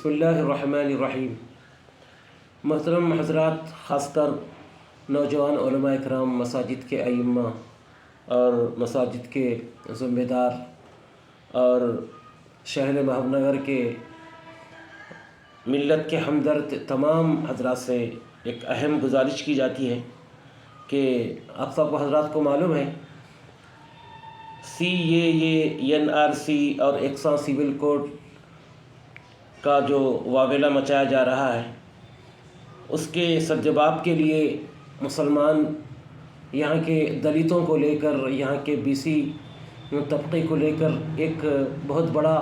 बिस्मिल्लाहिर्रहमानिर्रहीम। मोहतरम हज़रात, ख़ासकर नौजवान उलमा इकराम, मसाजिद के अइम्मा और मसाजिद के ज़िम्मेदार और शहर महबूबनगर के मिल्लत के हमदर्द तमाम हज़रात से एक अहम गुजारिश की जाती है कि आप सब हज़रात को मालूम है CAA, NRC और एक्सा सिविल कोड का जो वावेला मचाया जा रहा है, उसके सद्जवाब के लिए मुसलमान यहाँ के दलितों को लेकर, यहाँ के BC तबके को लेकर एक बहुत बड़ा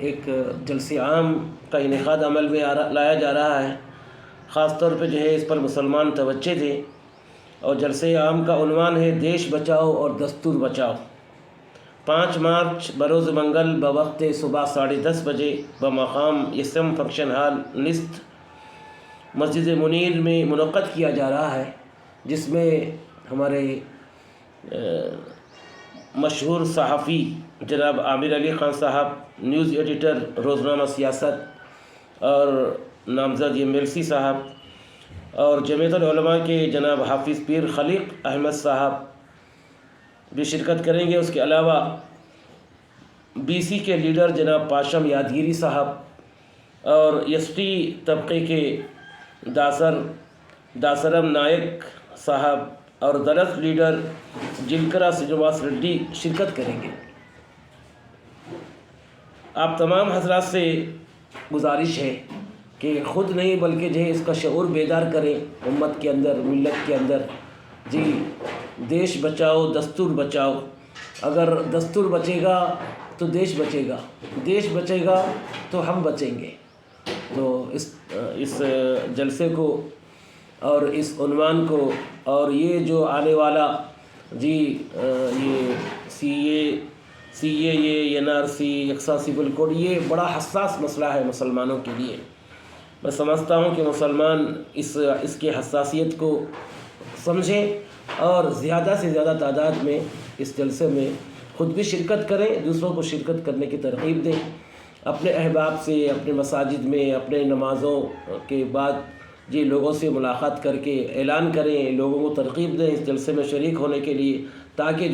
एक जलसे आम का इनेकाद अमल में लाया जा रहा है। ख़ास तौर पे इस पर मुसलमान तवज्जो थे और जलसे आम का उन्वान है देश बचाओ और दस्तूर बचाओ। 5 मार्च बरोज़ मंगल बवक्त सुबह 10:30 बजे बमकाम SM फंक्शन हॉल निस्त मस्जिद मुनीर में मुनक़्क़द किया जा रहा है, जिसमें हमारे मशहूर सहाफ़ी जनाब आमिर अली ख़ान साहब, न्यूज़ एडिटर रोज़नामा सियासत और नामज़द MLC साहब और जमीयतुल उलमा के जनाब हाफिज़ पीर खलीक अहमद साहब भी शिरकत करेंगे। उसके अलावा BC के लीडर जनाब पाशम यादगिरी साहब और ST तबके के दासरम नायक साहब और दलित लीडर जिलकरा श्रीनिवास रेड्डी शिरकत करेंगे। आप तमाम हज़रात से गुजारिश है कि ख़ुद नहीं बल्कि इसका शऊर बेदार करें उम्मत के अंदर, मिल्लत के अंदर। देश बचाओ दस्तूर बचाओ। अगर दस्तूर बचेगा तो देश बचेगा, देश बचेगा तो हम बचेंगे। तो इस जलसे को और इस उन्वान को और ये जो आने वाला ये CAA, NRC, एक्सा सिविल कोड, ये बड़ा हसास मसला है मुसलमानों के लिए। मैं समझता हूँ कि मुसलमान इसके हसासियत को समझें और ज़्यादा से ज़्यादा तादाद में इस जलसे में ख़ुद भी शिरकत करें, दूसरों को शिरकत करने की तरग़ीब दें। अपने अहबाब से, अपने मसाजिद में, अपने नमाज़ों के बाद लोगों से मुलाकात करके ऐलान करें, लोगों को तरग़ीब दें इस जलसे में शरीक होने के लिए, ताकि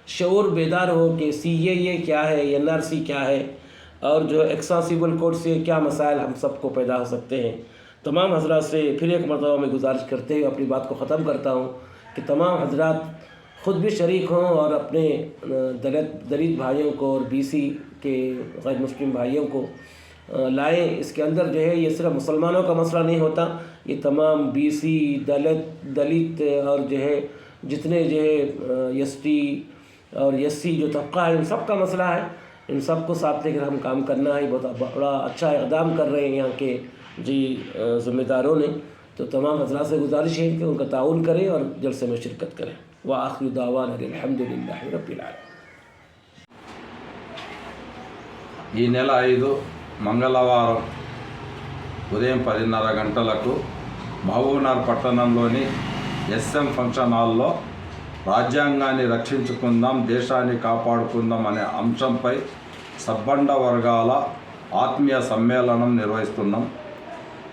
शऊर बेदार हो कि CAA क्या है, NRC क्या है और एक्सा सिविल कोड से क्या मसाइल हम सबको पैदा हो सकते हैं। तमाम हज़रात से फिर एक मरतबा में गुजारिश करते हुए अपनी बात को ख़त्म करता हूँ कि तमाम हज़रात ख़ुद भी शरीक हों और अपने दलित भाइयों को और BC के गैर मुस्लिम भाइयों को लाएँ। इसके अंदर ये सिर्फ मुसलमानों का मसला नहीं होता, ये तमाम BC, दलित और जितने ST और SC जो तबका है, इन सब का मसला है। इन सब को साथ लेकर हम काम करना है। बहुत बड़ा अच्छा इक़दाम कर रहे हैं यहाँ के ज़िम्मेदारों ने। तो तमाम हज़रात से गुजारिश है कि उनका ताउन करें और जलसे में शिरकत करें। व आखिर दावाना अल्हम्दुलिल्लाहि रब्बिल आलमीन। ఈ నెల 5 మంగళవారం ఉదయం 10:30 గంటలకు మహబూబ్నగర్ పట్టణంలోని SM ఫంక్షన్ హాల్లో రాజ్యాంగాన్ని రక్షించుకుందాం, దేశాన్ని కాపాడుకుందాం అనే అంశంపై సబ్బండ వర్గాల ఆత్మీయ సమ్మేళనం నిర్వహిస్తున్నాం.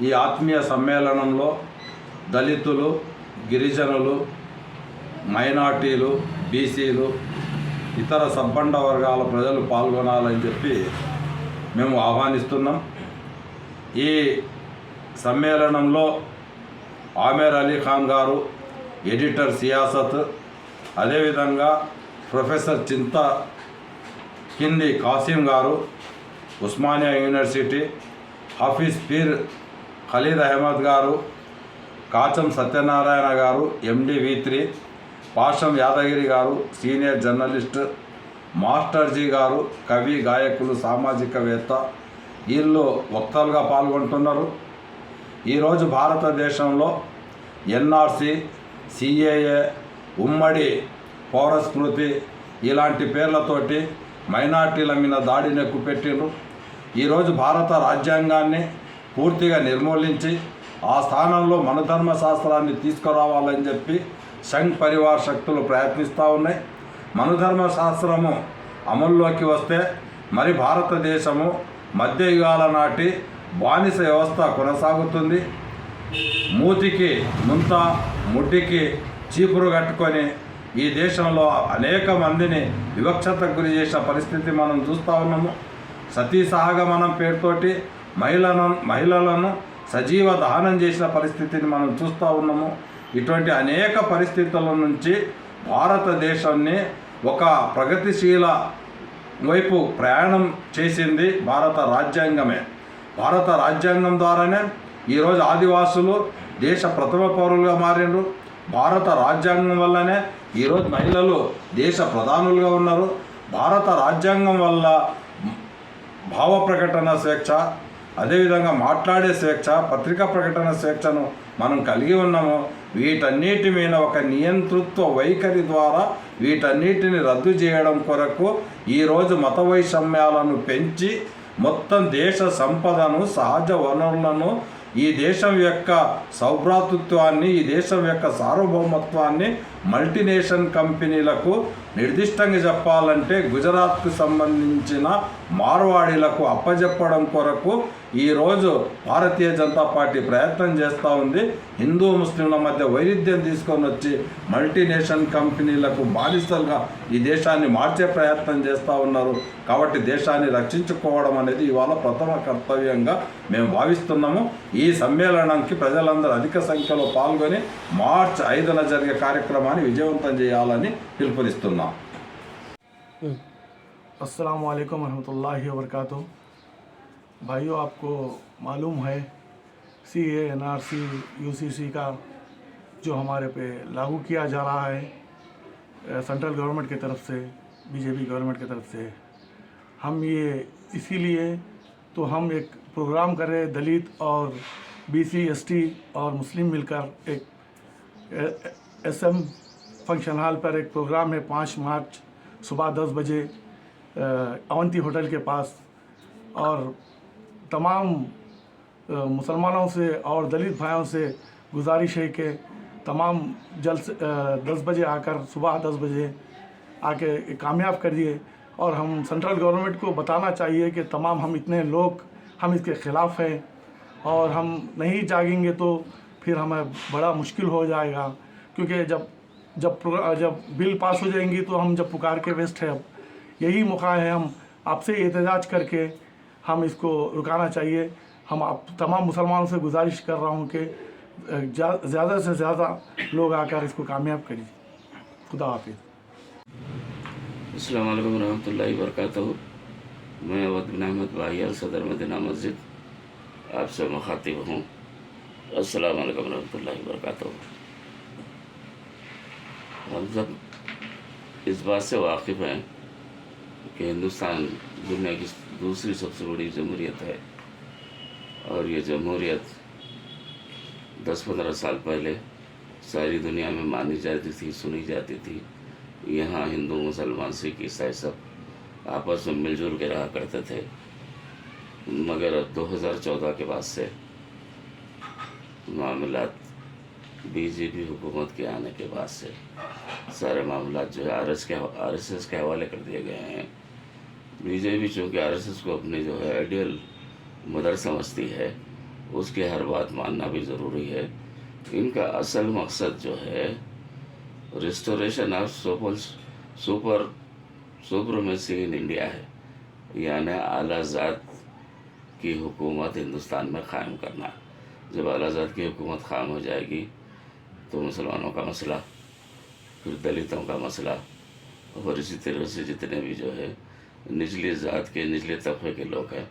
ఈ ఆత్మీయ సమ్మేళనంలో దళితులు, గిరిజనులు, మైనార్టీలు, BCలు, ఇతర సబ్బండ వర్గాల ప్రజలు పాల్గొనాలని చెప్పి మేము ఆహ్వానిస్తున్నాం. ఈ సమ్మేళనంలో ఆమిర్ అలీ ఖాన్ గారు, ఎడిటర్ సియాసత్, అదేవిధంగా ప్రొఫెసర్ చింతకింది కాసిం గారు, ఉస్మానియా యూనివర్సిటీ, హాఫీజ్ పీర్ ఖలీద్ అహ్మద్ గారు, కాచం సత్యనారాయణ గారు, MD V3, పాషం యాదగిరి గారు, సీనియర్ జర్నలిస్ట్, మాస్టర్జీ గారు, కవి, గాయకులు, సామాజికవేత్త, వీళ్ళు వక్తలుగా పాల్గొంటున్నారు. ఈరోజు భారతదేశంలో NRC, CAA, ఉమ్మడి పౌరస్మృతి ఇలాంటి పేర్లతోటి మైనార్టీల మీద దాడిని ఎక్కుపెట్టిండ్రు. ఈరోజు భారత రాజ్యాంగాన్ని పూర్తిగా నిర్మూలించి ఆ స్థానంలో మనధర్మ శాస్త్రాన్ని తీసుకురావాలని చెప్పి సంఘ్ పరివార్ శక్తులు ప్రయత్నిస్తూ ఉన్నాయి. మనుధర్మ శాస్త్రము అమల్లోకి వస్తే మరి భారతదేశము మధ్యయుగాల నాటి బానిస వ్యవస్థ కొనసాగుతుంది. మూతికి ముంత, ముడ్డికి చీపురు కట్టుకొని ఈ దేశంలో అనేక మందిని వివక్షతకు గురి చేసిన పరిస్థితి మనం చూస్తూ ఉన్నాము. సతీ సహగమనం పేరుతోటి మహిళలను సజీవ దహనం చేసిన పరిస్థితిని మనం చూస్తూ ఉన్నాము. ఇటువంటి అనేక పరిస్థితుల నుంచి భారతదేశాన్ని ఒక ప్రగతిశీల వైపు ప్రయాణం చేసింది భారత రాజ్యాంగమే. భారత రాజ్యాంగం ద్వారానే ఈరోజు ఆదివాసులు దేశ ప్రథమ పౌరులుగా మారిండ్రు. భారత రాజ్యాంగం వల్లనే ఈరోజు మహిళలు దేశ ప్రధానులుగా ఉన్నారు. భారత రాజ్యాంగం వల్ల భావ ప్రకటన స్వేచ్ఛ, అదేవిధంగా మాట్లాడే స్వేచ్ఛ, పత్రికా ప్రకటన స్వేచ్ఛను మనం కలిగి ఉన్నాము. వీటన్నిటి మీద ఒక నియంతృత్వ వైఖరి ద్వారా వీటన్నిటిని రద్దు చేయడం కొరకు ఈరోజు మత వైషమ్యాలను పెంచి మొత్తం దేశ సంపదను, సహజ వనరులను, ఈ దేశం యొక్క సౌభ్రాతృత్వాన్ని, ఈ దేశం యొక్క సార్వభౌమత్వాన్ని మల్టీనేషనల్ కంపెనీలకు, నిర్దిష్టంగా చెప్పాలంటే గుజరాత్కు సంబంధించిన మార్వాడీలకు అప్పజెప్పడం కొరకు ఈరోజు భారతీయ జనతా పార్టీ ప్రయత్నం చేస్తూ ఉంది. హిందూ ముస్లింల మధ్య వైరుధ్యం తీసుకొని వచ్చి మల్టీనేషనల్ కంపెనీలకు బానిసలుగా ఈ దేశాన్ని మార్చే ప్రయత్నం చేస్తూ ఉన్నారు. కాబట్టి దేశాన్ని రక్షించుకోవడం అనేది ఇవాళ ప్రథమ కర్తవ్యంగా మేము భావిస్తున్నాము. ఈ సమ్మేళనానికి ప్రజలందరూ అధిక సంఖ్యలో పాల్గొని మార్చి 5న జరిగే కార్యక్రమాన్ని విజయవంతం చేయాలని పిలుపునిస్తున్నాం. अस्सलाम वालेकुम रहमतुल्लाहि व बरकातुहू। भाइयों, आपको मालूम है CA NRC UCC का जो हमारे पे लागू किया जा रहा है सेंट्रल गवर्नमेंट की तरफ से, बीजेपी गवर्नमेंट की तरफ से, हम ये इसीलिए तो हम एक प्रोग्राम कर रहे, दलित और BC ST और मुस्लिम मिलकर एक SM फंक्शन हॉल पर एक प्रोग्राम है 5 मार्च सुबह 10 बजे अवंती होटल के पास। और तमाम मुसलमानों से और दलित भाइयों से गुजारिश है कि तमाम जल्द से 10 बजे आकर, सुबह 10 बजे आके कामयाब करिए। और हम सेंट्रल गवर्नमेंट को बताना चाहिए कि तमाम हम इतने लोग हम इसके ख़िलाफ़ हैं और हम नहीं जागेंगे तो फिर हमें बड़ा मुश्किल हो जाएगा। क्योंकि जब बिल पास हो जाएंगी तो हम जब पुकार के वेस्ट है, अब यही मौका है, हम आपसे एहतजाज करके हम इसको रुकाना चाहिए। हम आप तमाम मुसलमानों से गुजारिश कर रहा हूँ कि ज़्यादा से ज़्यादा लोग आकर इसको कामयाब करिए। खुदा हाफिज़। अस्सलाम वालेकुम रहमतुल्लाहि व बरकातहू। मैं अवध बिन अहमद बाहियाल, सदर मदीना मस्जिद, आपसे मुखातिब हूँ। अस्सलाम वालेकुम रहमतुल्लाहि व बरकातहू। हम सब इस बात से वाकिफ़ हैं कि हिंदुस्तान दुनिया की दूसरी सबसे बड़ी जमहूरियत है और ये जमहूरियत 10-15 साल पहले सारी दुनिया में मानी जाती थी, सुनी जाती थी। यहाँ हिंदू, मुसलमान, सिख, ईसाई सब आपस में मिलजुल के रहा करते थे। मगर 2014 के बाद से मामलात बीजेपी हुकूमत के आने के बाद से सारे मामलात जो है RSS के हवाले कर दिए गए हैं। बीजेपी चूँकि RSS को अपनी जो है आइडियल मदर समझती है, उसकी हर बात मानना भी ज़रूरी है। इनका असल मकसद जो है restoration of supremacy in India है, यानी आला ज़ात की हुकूमत हिंदुस्तान में क़ायम करना। जब आला ज़ात की हुकूमत क़ायम हो जाएगी तो मुसलमानों का मसला, फिर दलितों का मसला और इसी तरह से जितने भी जो है निचली ज़ात के, निचले तबके के लोग हैं,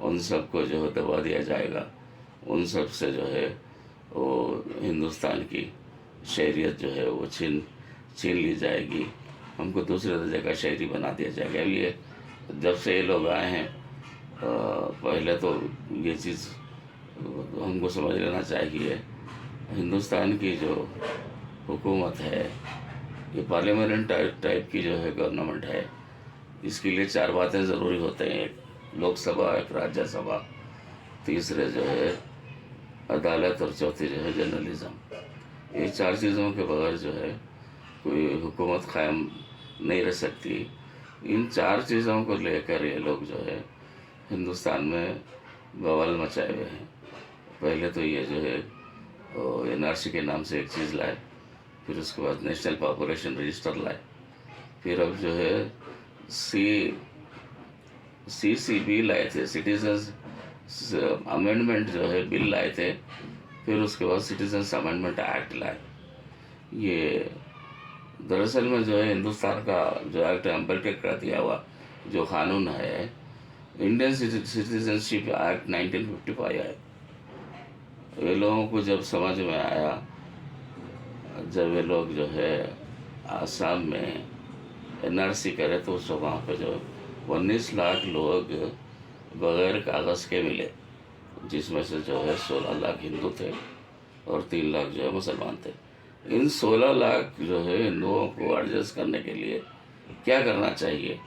उन सबको जो है दबा दिया जाएगा। उन सब से जो है वो हिंदुस्तान की शहरियत जो है वो छीन ली जाएगी। हमको दूसरे दर्जे का शहरी बना दिया जाएगा। अब ये जब से ये लोग आए हैं, पहले तो ये चीज़ हमको समझ लेना चाहिए, हिंदुस्तान की जो हुकूमत है ये पार्लियामेंट टाइप की जो है गवर्नमेंट है। इसके लिए 4 बातें ज़रूरी होते हैं, एक लोकसभा, एक राज्यसभा, तीसरे जो है अदालत और चौथी जो है जर्नलिज़म। ये 4 चीज़ों के बगैर जो है कोई हुकूमत क़ायम नहीं रह सकती। इन 4 चीज़ों को लेकर ये लोग जो है हिंदुस्तान में बवाल मचाए हुए हैं। पहले तो ये जो है NRC के नाम से एक चीज़ लाए, फिर उसके बाद नेशनल पॉपुलेशन रजिस्टर लाए, फिर अब जो है CCB लाए थे, सिटीजन्स अमेंडमेंट जो है बिल लाए थे, फिर उसके बाद सिटीजन्स अमेंडमेंट एक्ट लाए। ये दरअसल में जो है हिंदुस्तान का जो एक्ट अम्बेडकर का दिया हुआ जो कानून है, इंडियन सिटीजनशिप एक्ट 1955 है। ये लोगों को जब समझ में आया, जब ये लोग जो है आसाम में NRC करे, तो उस वहाँ पे जो 19 लाख लोग बगैर कागज़ के मिले, जिसमें से जो है 16 लाख हिंदू थे और 3 लाख जो है मुसलमान थे। इन 16 लाख जो है हिंदुओं को एडजस्ट करने के लिए क्या करना चाहिए,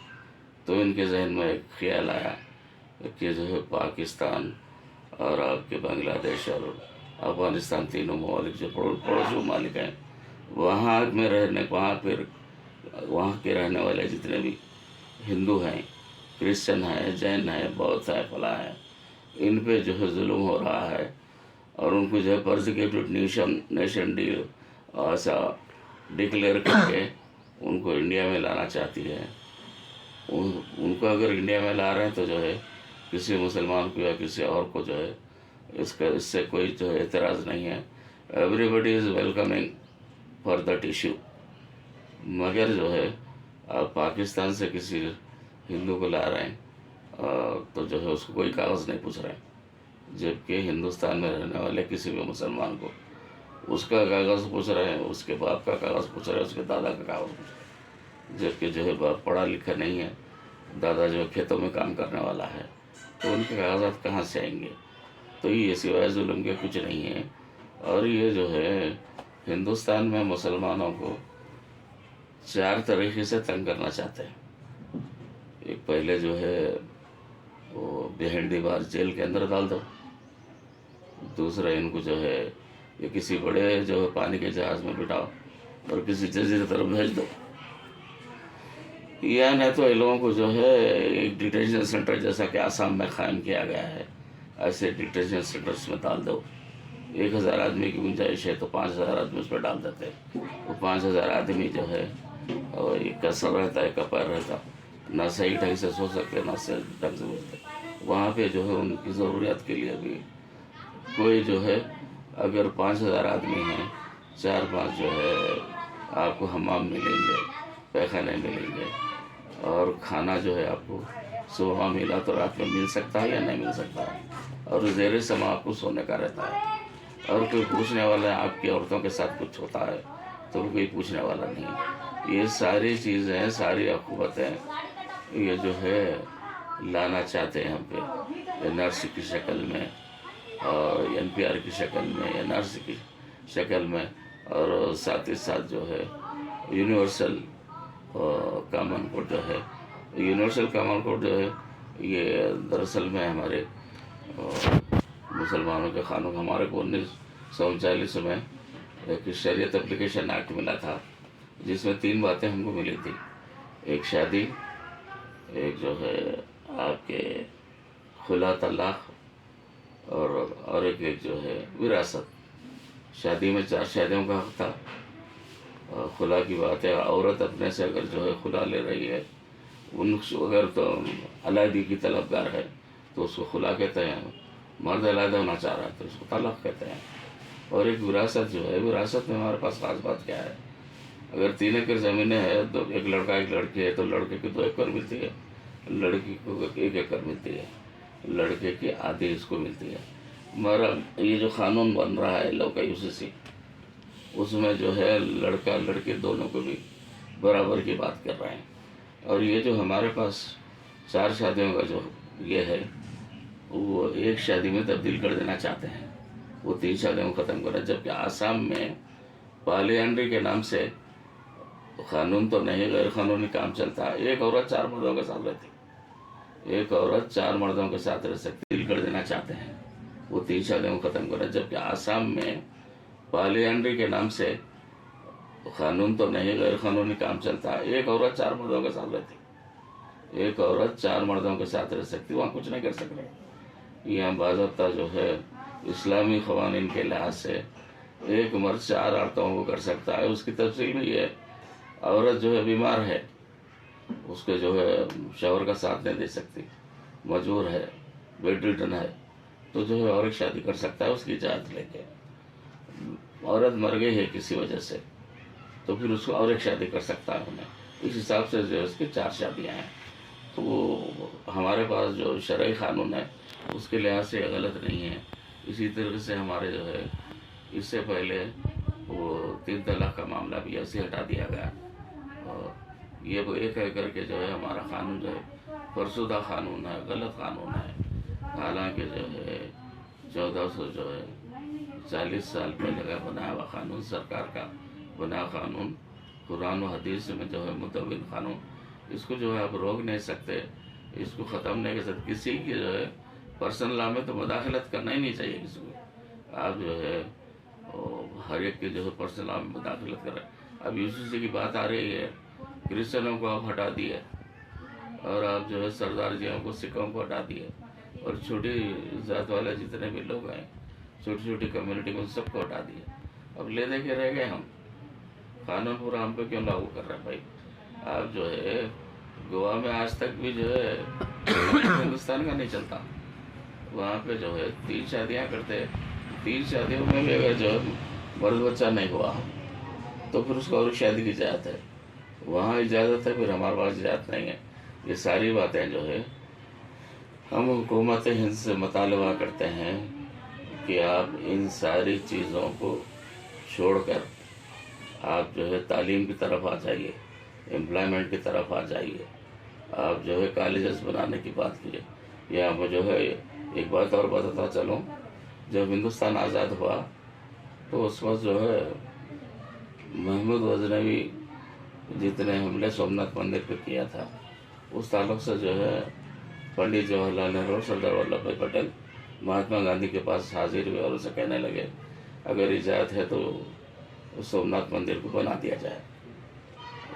तो इनके जहन में एक ख्याल आया कि जो है पाकिस्तान और आपके बांग्लादेश और अफ़गानिस्तान, तीनों ममालिक जो पड़ोसी ममालिक हैं, वहाँ में रहने, वहाँ के रहने वाले जितने भी हिंदू हैं, क्रिश्चियन हैं, जैन हैं, बौद्ध हैं, फलां हैं, इन पे जो है जुल्म हो रहा है और उनको जो है परसिक्यूटेड नेशन डील ऐसा डिक्लेयर करके उनको इंडिया में लाना चाहती है। उनको अगर इंडिया में ला रहे हैं तो जो है किसी मुसलमान को या किसी और को जो है इससे कोई जो है एतराज़ नहीं है। Everybody is welcoming for that issue. मगर जो है आप पाकिस्तान से किसी हिंदू को ला रहे हैं तो जो है उसको कोई कागज़ नहीं पूछ रहे हैं, जबकि हिंदुस्तान में रहने वाले किसी भी मुसलमान को उसका कागज़ पूछ रहे हैं, उसके बाप का कागज़ पूछ रहे हैं, उसके दादा का कागज़ पूछ रहे हैं। जबकि जो है बाप पढ़ा लिखा नहीं है, दादा जो खेतों में काम करने वाला है, तो उनके कागजात कहाँ से आएंगे। तो ये सिवाय जुल्म के कुछ नहीं है। और ये जो है हिंदुस्तान में मुसलमानों को 4 तरीके से तंग करना चाहते हैं। एक पहले जो है वो बिहाइंड द बार जेल के अंदर डाल दो। दूसरा इनको जो है ये किसी बड़े जो है पानी के जहाज़ में बिठाओ और किसी जजीरे तरफ भेज दो, या नहीं तो इन लोगों को जो है एक डिटेंशन सेंटर जैसा कि आसाम में कायम किया गया है, ऐसे डिटेंशन सेंटर्स में डाल दो। 1000 आदमी की गुंजाइश है तो 5000 आदमी उस पर डाल देते हैं। वो 5000 आदमी जो है और एक कसर रहता है, कपार रहता, ना सही ढंग से सो सकते, ना सही ढंग से उठते। वहाँ पे जो है उनकी ज़रूरियात के लिए भी कोई जो है, अगर 5000 आदमी हैं, 4-5 जो है आपको हमाम मिलेंगे, पैखाने मिलेंगे, और खाना जो है आपको सुबह मिला तो रात में मिल सकता है या नहीं मिल सकता है, और ज़ेर समय आपको सोने का रहता है। और कोई पूछने वाला है, आपकी औरतों के साथ कुछ होता है तो कोई पूछने वाला नहीं। ये सारी चीज़ें, सारी हुकूमतें ये जो है लाना चाहते हैं हम पे, NRC की शक्ल में और NPR की शक्ल में, NRC की शक्ल में, और साथ ही साथ जो है यूनिवर्सल कॉमन कोड जो है, यूनिवर्सल कॉमन कोड जो है ये दरअसल में हमारे मुसलमानों के कानून, हमारे को 1939 में एक शरीयत एप्लीकेशन एक्ट मिला था, जिसमें 3 बातें हमको मिली थी। एक शादी, एक जो है आपके खुला तलाक, और एक जो है विरासत। शादी में 4 शादियों का हक था। खुला की बात है, औरत अपने से अगर जो है खुला ले रही है, अगर तो अलहदी की तलबगार है तो उसको खुला कहते हैं। मर्द अलहदा होना चाह रहा है तो उसको तलाक कहते हैं। और एक विरासत जो है, विरासत में हमारे पास खास बात क्या है, अगर 3 एकड़ ज़मीनें हैं तो एक लड़का एक लड़की है तो लड़के की 2 एकड़ मिलती है, लड़की को 1 एकड़ मिलती है, लड़के की आधी इसको मिलती है। हमारा ये जो कानून बन रहा है लॉ का UCC, उसमें जो है लड़का लड़के दोनों को भी बराबर की बात कर रहे हैं। और ये जो हमारे पास 4 शादियों का जो ये है, वो 1 शादी में तब्दील कर देना चाहते हैं, वो 3 शादियों को ख़त्म कर रहे हैं। जबकि आसाम में पॉलीएंड्री के नाम से कानून तो नहीं, गैर कानूनी काम चलता है। 1 औरत 4 मर्दों के साथ रहती, 1 औरत 4 मर्दों के साथ रह सकती, तब्दील कर देना चाहते हैं, वो 3 शादियों को ख़त्म कर रहे हैं। जबकि आसाम में पॉलीएंड्री के नाम से कानून तो नहीं, गैर कानूनी काम चलता है। 1 औरत 4 मर्दों के साथ रहती, एक औरत 4 मर्दों के साथ रह सकती, वहाँ कुछ नहीं कर सकते। यहाँ बाज़ाब्ता जो है इस्लामी क़वानीन के लिहाज से एक मर्द 4 औरतों को कर सकता है। उसकी तफसील भी है, औरत जो है बीमार है, उसके जो है शौहर का साथ नहीं दे सकती, मजबूर है, बेड रिटर्न है, तो जो है और एक शादी कर सकता है उसकी इजाज़त लेके। औरत मर गई है किसी वजह से, तो फिर उसको और एक शादी कर सकता है उन्हें। इस हिसाब से जो है उसकी 4 शादियाँ हैं। तो वो हमारे पास जो शरई कानून है उसके लिहाज से गलत नहीं है। इसी तरह से हमारे जो है इससे पहले वो 3 तलाक का मामला भी ऐसे हटा दिया गया। और ये वो एक करके जो है हमारा कानून जो है फरसुदा कानून है, गलत कानून है। हालांकि जो है 1400 जो है 40 साल पहले का बनाया हुआ कानून, सरकार का बनाया कानून, कुरान और हदीस में जो है मुतविन कानून, इसको जो है आप रोक नहीं सकते, इसको ख़त्म नहीं कर सकते। किसी की जो है पर्सनल लॉ में तो मुदाखलत करना ही नहीं चाहिए किसी को। आप जो है हर एक के जो है पर्सनल लॉ में मुदाखलत कर रहे हैं। अब यूसीसी की बात आ रही है, क्रिश्चियनों को आप हटा दिए और आप जो है सरदार जियों को, सिखों को हटा दिए, और छोटी जात वाले जितने भी लोग हैं, छोटी छोटी कम्युनिटी में सबको हटा दिए। अब ले दे के रह गए हम, कानून पूरा हम पे क्यों लागू कर रहे हैं भाई? आप जो है गोवा में आज तक भी जो है हिंदुस्तान का नहीं चलता, वहाँ पे जो है 3 शादियाँ करते हैं, 3 शादियों में भी अगर जो है मर्द बच्चा नहीं हुआ तो फिर उसको और शादी की इजाज़त है। वहाँ इजाज़त है, फिर हमारे पास इजाज़त नहीं है। ये सारी बातें जो है हम हुकूमत हिंद से मुतालबा करते हैं कि आप इन सारी चीज़ों को छोड़कर आप जो है तालीम की तरफ आ जाइए, एम्प्लॉयमेंट की तरफ आ जाइए। आप जो है कॉलेजेस बनाने की बात कीजिए। या मैं जो है एक बात और बताता चलूँ, जब हिंदुस्तान आज़ाद हुआ तो उस वक्त जो है महमूद गजनवी जितने हमले सोमनाथ मंदिर पे किया था, उस ताल्लुक से जो है पंडित जवाहरलाल नेहरू, सरदार वल्लभ भाई पटेल महात्मा गांधी के पास हाजिर हुए और उसे कहने लगे अगर इजाज़त है तो सोमनाथ मंदिर को बना दिया जाए।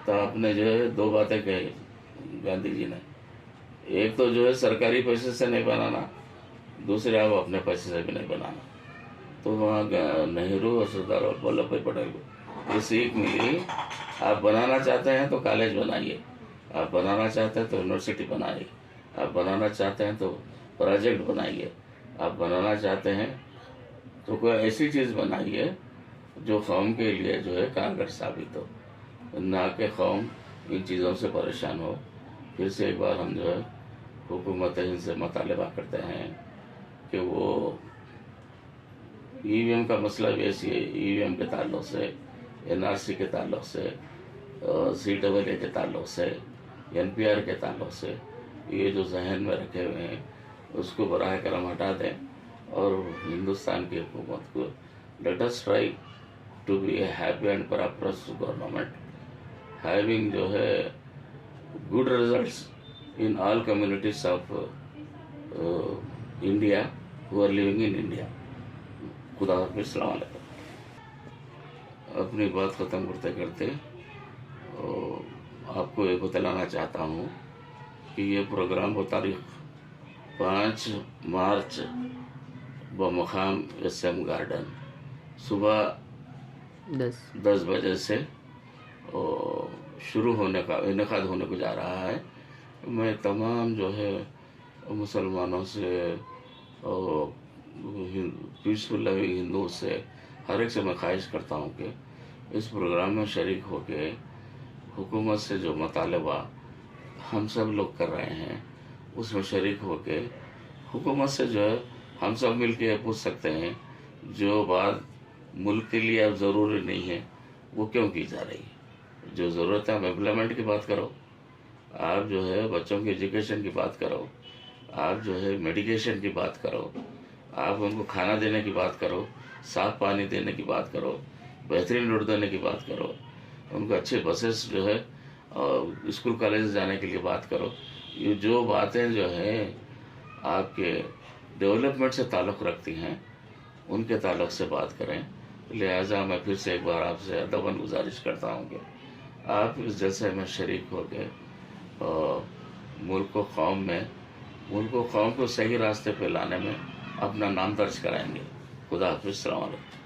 तो आपने जो है 2 बातें कही गांधी जी ने, एक तो जो है सरकारी पैसे से नहीं बनाना, दूसरे आप अपने पैसे से भी नहीं बनाना। तो वहाँ नेहरू और सरदार वल्लभ भाई पटेल को ये सीख मिली, आप बनाना चाहते हैं तो कॉलेज बनाइए, आप बनाना चाहते हैं तो यूनिवर्सिटी बनाइए, आप बनाना चाहते हैं तो प्रोजेक्ट बनाइए, आप बनाना चाहते हैं तो कोई ऐसी चीज़ बनाइए जो कौम के लिए जो है कारगर साबित हो, ना कि कौम इन चीज़ों से परेशान हो। फिर से एक बार हम जो है हुकूमत हिंद से मुतालबा करते हैं कि वो EVM का मसला भी ऐसी है, EVM के ताल्लुक से, NRC के ताल्लुक से, CAA के ताल्लुक से, NPR के ताल्लुक से, ये जो जहन में रखे हुए हैं उसको बराह करम हटा दें और हिंदुस्तान की हुकूमत को let us try to be a happy and prosperous government having जो है good results in all communities of India who are living in India. खुदा हाफिज़, अस्सलाम वालेकुम। अपनी बात ख़त्म करते करते आपको ये बतलाना चाहता हूँ कि ये प्रोग्राम वो तारीख 5 मार्च बमकाम SM गार्डन सुबह 10 बजे से शुरू होने का इनेकाद होने को जा रहा है। मैं तमाम जो है मुसलमानों से और पीसफुल लविंग हिंदू से हर एक से मैं ख्वाहिश करता हूँ कि इस प्रोग्राम में शरीक होके हुकूमत से जो मुतालबा हम सब लोग कर रहे हैं उसमें शरीक होके हुकूमत से जो है हम सब मिल के पूछ सकते हैं जो बात मुल्क के लिए अब ज़रूरी नहीं है वो क्यों की जा रही है। जो ज़रूरत है, आप एम्प्लॉयमेंट की बात करो, आप जो है बच्चों की एजुकेशन की बात करो, आप जो है मेडिकेशन की बात करो, आप उनको खाना देने की बात करो, साफ़ पानी देने की बात करो, बेहतरीन रोड देने की बात करो, उनको अच्छे बसेस जो है और स्कूल कॉलेज जाने के लिए बात करो। ये जो बातें जो हैं आपके डेवलपमेंट से ताल्लुक़ रखती हैं उनके ताल्लुक़ से बात करें। लिहाजा मैं फिर से एक बार आपसे अदबन गुजारिश करता हूँ कि आप इस जलसे में शरीक हो के मुल्क व कौम को सही रास्ते पे लाने में अपना नाम दर्ज कराएंगे। खुदा हाफिज़, अस्सलाम वालेकुम।